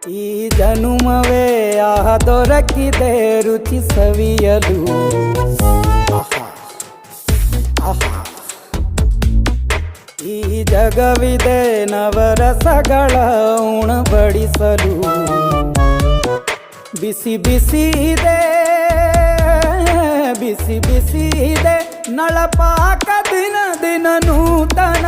ಈ ಜನುಮವೇ ಆಹ ದೊರಕಿದೆ ರುಚಿ ಸವಿಯಲು. ಆಹಾ ಆಹಾ. ಈ ಜಗವಿದೆ ನವರಸಗಳ ಉಣಬಡಿಸಲು. ಬಿಸಿ ಬಿಸಿ ಇದೆ ಬಿಸಿ ಬಿಸಿ ಇದೆ ನಳಪಾಕ ದಿನ ದಿನ ನೂತನ.